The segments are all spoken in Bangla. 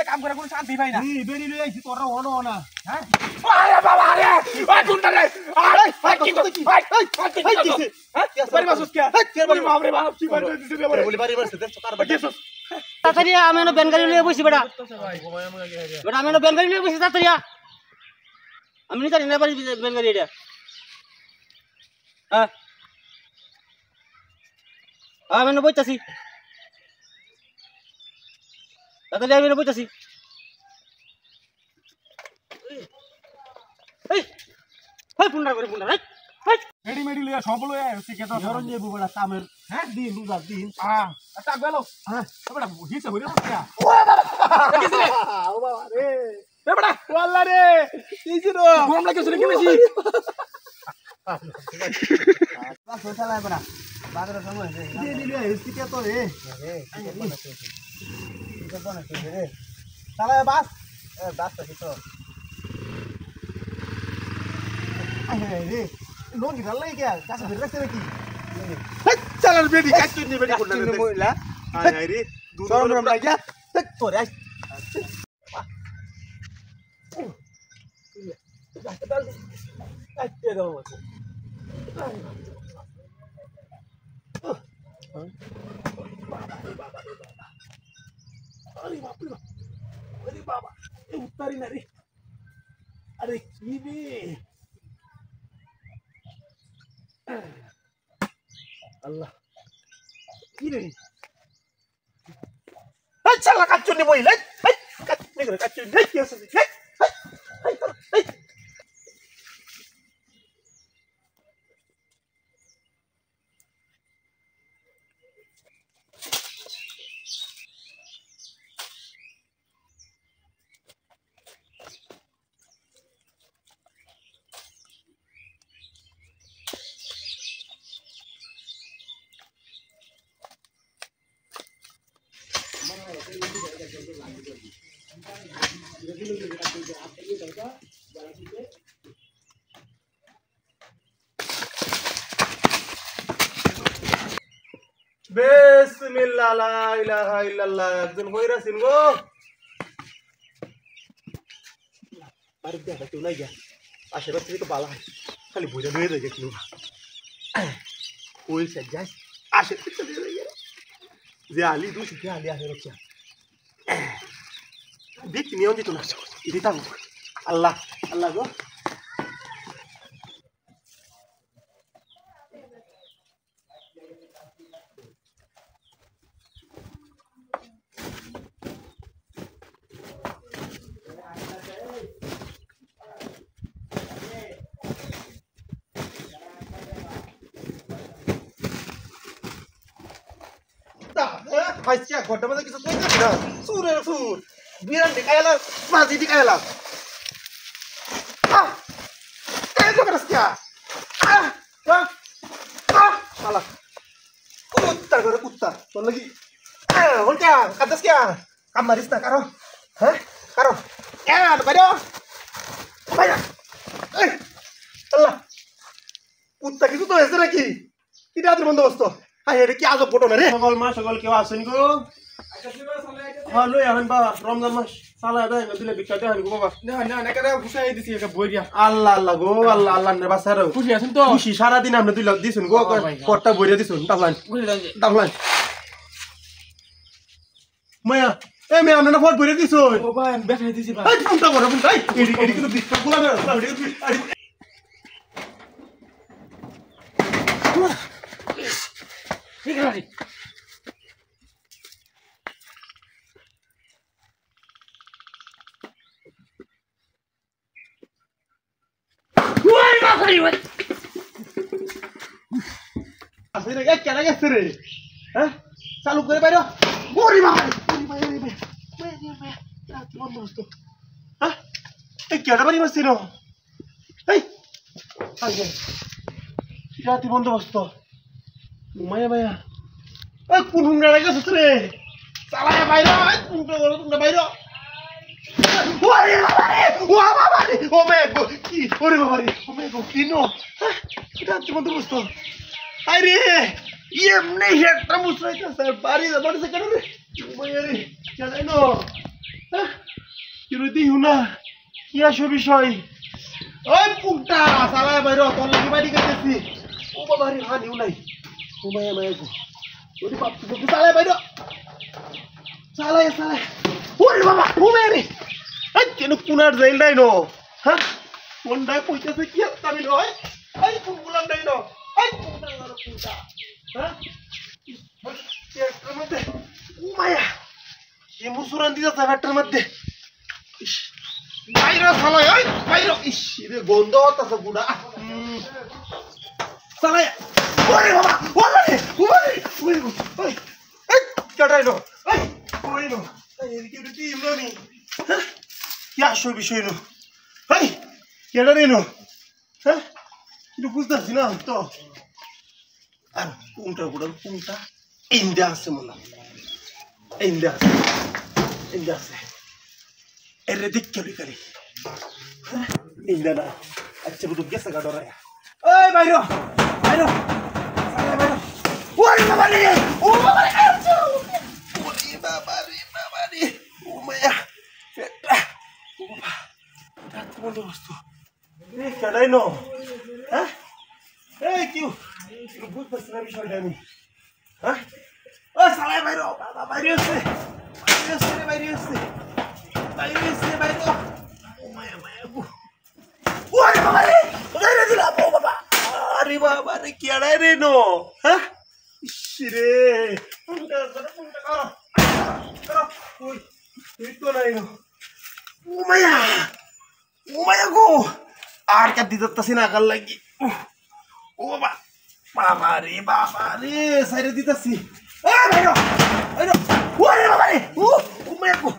কাম করে কোনো শান্তি পাই না বেরি লই আইছি তোরা হনো না হ্যাঁ আরে বাবা রে ওই কোনটা রে আরে কি বাড়ি মাসুস কে বাড়ি বাপ রে বাপ কি বাড়ি দিছে রে বলে বাড়ি মারছে দেন তার বাড়ি তাড়াতাড়ি আমি না বেনগাড়ি নিয়ে বসি বেটা বেটা আমি না বেনগাড়ি নিয়ে বসি তাড়াতাড়ি আমি জানি না বাড়ি বেনগাড়ি এটা হ্যাঁ আমি না বইতাছি তাড়াতাড়ি আমি না বইতাছি এই এই পুন্ডা করে পুন্ডা এই রেডি মেডি লইয়া সব লইয়া হচ্ছে কেতো ধরন নিয়ে বুবড়া কামের হ্যাঁ দিন রোজার দিন টাক গেল হ্যাঁ বড়া হিসে হইরে বসিয়া ও বাবা গেছিলে ও বাবা রে এ বড়া ওয়াল্লা রে কিছি রে গরম লাগছে নাকি বেশি বাস চালায় বড়া বাজারে সময় আছে দিয়ে দিলে হচ্ছে কেতো রে রে চালায় বাস এ বাস তো তো রে লোক কি ডাল লাগে কি কাছে ফিরে রাখছে নাকি চালার বেডি কাটতে নি বেডি কোন না মহিলা আয় রে সরম রম লাগিয়া তোরে আই আচ্ছা দাও আরে বাবা এ উত্তারি না রে আরে কি রে আল্লাহ কি রে এই চালা কাটতে নি বইলে এই কাটতে নি কাটতে নি কি আছে এই বিসমিল্লাহ লা ইলাহা ইল্লাল্লাহ একজন কইরা সিন গো আর দেখা তো নাই গা আশেপাশে থেকে বালা খালি বুঝা দিয়ে দেয় কিন্তু ওই সে যাস আসে যে আলি দুই যে আলি আসে রচ্ছা দিক নিয়ন দিত না দিতাম আল্লাহ আল্লাহ গো Pasti aku ada masa kita sudah sur biar dikayalah masih dikayalah itu keras ya salah kutar gara kutar tuh lagi holnya atas ya kamaris tak karo karo ada pada banyak Allah kutar itu tuh hasil lagi tidak ada bondobast আরে কি আজব ফটো না রে সকল মা সকল কেউ আসেন গো হ্যাঁ লই আহেন বাবা রমজান মাস সালা দেয় না দিলে ভিক্ষা দেন গো বাবা না না কেন খুশাই দিছি একটা বই দিয়া আল্লাহ আল্লাহ গো আল্লাহ আল্লাহ নে বাসারো খুশি আছেন তো খুশি সারা দিন আপনি দিল দিছুন গো কটটা বইরা দিছুন দাফলান মায়া এ মে আপনি ফট বইরা দিছুন ও ভাই আমি বেখাই দিছি ভাই এই কোনটা বড় কোনটা এডি কিন্তু ভিক্ষা গুলা না ঠিক আছে ওই বাবারে ওই আসলে কেন গেছে রে হ্যাঁ চালু করে বাইরে ওরে বাবারে হ্যাঁ এই কেডা বাড়ি মারছিল এই আগে রাতি বন্দোবস্ত মায়া মায়া এই কোন হুংরা লাগেছিস রে চালায় বাইরে তোমরা বাইরে ওরে বাবারে ও মে গো কি ওরে বাবারে ও মে গো কি নো রাতি বন্দোবস্ত আরে এমনি হেডটা মুছরাইতেছে বাড়ি বাড়ি কেন রে উমাইয়ারে কেলাই ন কিরতি হুনা কি আসো বিষয় ওই পুকটা সালায় বাইরে তোর লাগি বাড়ি গেছি ও বাবা রে হানিও নাই উমাইয়া মায়া গো ওরে বাপ তুই সালায় বাইরে সালায় সালায় ওরে বাবা উমাইয়ারে এই কেন পুনার যাইল নাই ন হ্যাঁ কোনটা কইতেছে কি আমি নয় এই পুকুলাম নাই ন এই পুকটা পুকটা হ্যাঁ মধ্যে উমাইয়া কি মুসুরান দিতে জায়গাটার মধ্যে বাইরে সালায় ওই বাইরে ইস রে গন্ধ হতাছে গুড়া সালায় ওরে বাবা ওরে ওরে ওই ওই এই কাটাই নো এই ওই নো এই কি রুটি ইমরানি কি আসল বিষয় নো এই কেডা রে নো হ্যাঁ কিন্তু বুঝতাছি না তো আর কোনটা গুড়া কোনটা ইন্দা আছে মনে ইন্দা আছে এর দিক চলি করি ইন্দা না আচ্ছা বুঝু গেছে গা ডরায়া ওই বাইরো বাইরো বাইরো ওরে বাবা রে ও বাবা রে ওরে বাবা রে ও মায়া ও বাবা রাত বন্ধ বস্তু রে কেডাই নো হ্যাঁ এই কি বুঝতেছ না বিষয়টা আমি হ্যাঁ ও সালাই বাইরো বাবা বাইরে আছে বাইরে আছে ও মায়া মায়া ওরে বাবা রে বাইরে দিলাম ও বাবা আরে বাবা রে কি আড়াই রে নো হ্যাঁ ইসরে পুনটা করো ওই তুই তো নাই নো ও মায়া গো আর কা দিতেছি না কাল লাগি ও বাবা বাবা রে সাইরে দিতেছি এ ভাইরো ভাইরো ওরে বাবা রে ও মায়া গো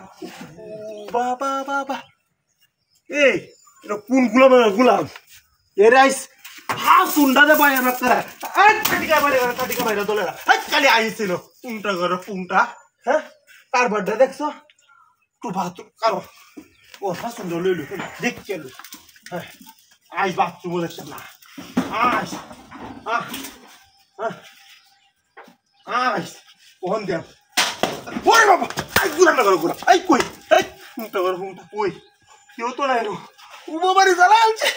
বাবা এই এটা কোন গুলাম এর আইস হাউ সুন্ডা দে বাইরে রাখতারা এই কাটিকা বাইরে দলেরা এই কালি আইছিল পুংটা করে পুংটা হ্যাঁ কার বাড়ি দেখছো তো বাথরুম কারো ও হাউ সুন্ডা লইলো দেখ কেলো হ্যাঁ আই বাথরুম দেখছ না আইস আইস ওহন দেব ওরে বাবা আই গুলা না গুলা আই কই এই পুংটা করে পুংটা কই কেউ তো নাই নো ও বাবা রে জ্বালা আনছে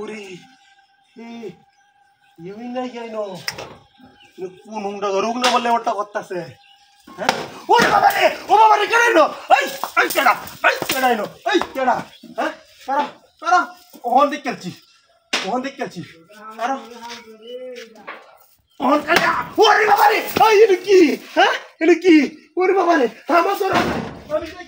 রে ইউই নাই যাই নো কোন হুংটা রুগ না বললে ওটা করতেছে হ্যাঁ ওরে বাবা রে কেডাই নো এই কেডাই নো এই কেডা হ্যাঁ কারা ওহন দেখ খেলছি কারা ওহন কালা ওরে বাবা রে এই এটা কি হ্যাঁ এটা কি ওরে বাবা রে আমার তোরা আমি